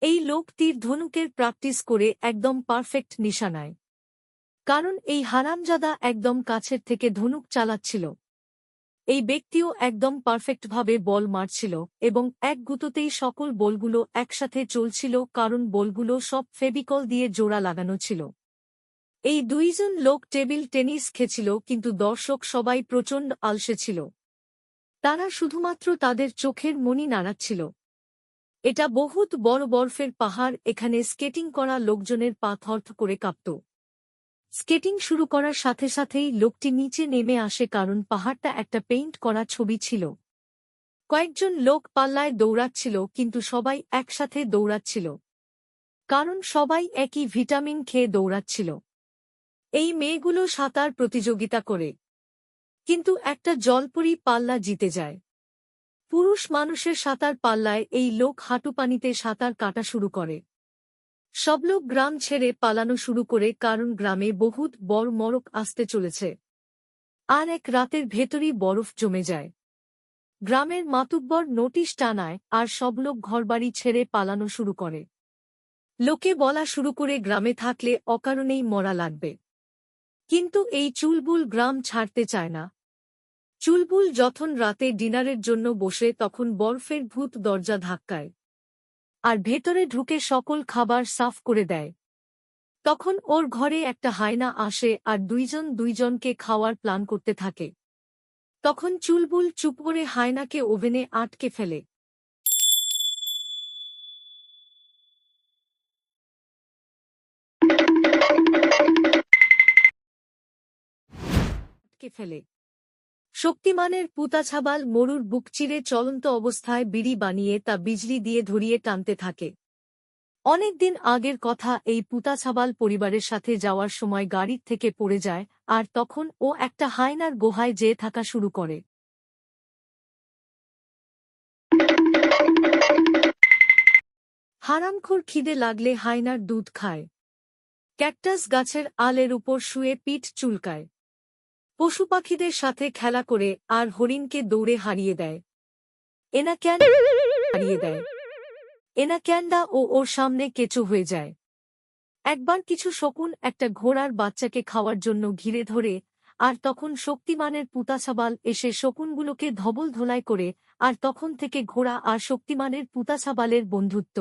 এই লোক তীর ধনুকের প্র্যাকটিস করে একদম পারফেক্ট নিশানায়। কারণ এই হারামজাদা একদম কাছের থেকে ধনুক চালাচ্ছিল। এই ব্যক্তিও একদম পারফেক্টভাবে বল মারছিল এবং এক গুঁতোতেই সকল বলগুলো একসাথে চলছিল, কারণ বলগুলো সব ফেভিকল দিয়ে জোড়া লাগানো ছিল। এই দুইজন লোক টেবিল টেনিস খেছিল, কিন্তু দর্শক সবাই প্রচণ্ড আলসে ছিল। তারা শুধুমাত্র তাদের চোখের মনি নাড়াচ্ছিল। এটা বহুত বড় বরফের পাহাড়, এখানে স্কেটিং করা লোকজনের পা থরথর করে কাঁপত। স্কেটিং শুরু করার সাথে সাথেই লোকটি নিচে নেমে আসে, কারণ পাহাড়টা একটা পেইন্ট করা ছবি ছিল। কয়েকজন লোক পাল্লায় দৌড়াচ্ছিল, কিন্তু সবাই একসাথে দৌড়াচ্ছিল, কারণ সবাই একই ভিটামিন খেয়ে দৌড়াচ্ছিল। এই মেয়েগুলো সাঁতার প্রতিযোগিতা করে, কিন্তু একটা জলপরি পাল্লা জিতে যায়। পুরুষ মানুষের সাঁতার পাল্লায় এই লোক হাঁটু পানিতে সাঁতার কাটা শুরু করে। সব লোক গ্রাম ছেড়ে পালানো শুরু করে, কারণ গ্রামে বহুত বড় মরক আসতে চলেছে। আর এক রাতের ভেতরই বরফ জমে যায়। গ্রামের মাতুব্বর নোটিশ টানায়, আর সব লোক ঘরবাড়ি ছেড়ে পালানো শুরু করে। লোকে বলা শুরু করে গ্রামে থাকলে অকারণেই মরা লাগবে। কিন্তু এই চুলবুল গ্রাম ছাড়তে চায় না। চুলবুল যখন রাতে ডিনারের জন্য বসে, তখন বরফের ভূত দরজা ধাক্কায় আর ভেতরে ঢুকে সকল খাবার সাফ করে দেয়। তখন ওর ঘরে একটা হায়না আসে আর দুইজনকে খাওয়ার প্ল্যান করতে থাকে। তখন চুলবুল চুপ করে হায়নাকে ওভেনে আটকে ফেলে। শক্তিমানের পুতাছাবাল মরুর বুক চিরে চলন্ত অবস্থায় বিড়ি বানিয়ে তা বিজলি দিয়ে ধরিয়ে টানতে থাকে। অনেকদিন আগের কথা, এই পুতাছাবাল পরিবারের সাথে যাওয়ার সময় গাড়ির থেকে পড়ে যায়, আর তখন ও একটা হায়নার গুহায় যেয়ে থাকা শুরু করে। হারামখোর খিদে লাগলে হায়নার দুধ খায়। ক্যাকটাস গাছের আলের উপর শুয়ে পিঠ চুলকায়। পশুপাখিদের সাথে খেলা করে, আর হরিণকে দৌড়ে হারিয়ে দেয়। এনাক্যান্ডা ও ওর সামনে কেঁচো হয়ে যায়। একবার কিছু শকুন একটা ঘোড়ার বাচ্চাকে খাওয়ার জন্য ঘিরে ধরে, আর তখন শক্তিমানের পুতাছাবাল এসে শকুনগুলোকে ধবল ধোলাই করে, আর তখন থেকে ঘোড়া আর শক্তিমানের পুতাছাবালের বন্ধুত্ব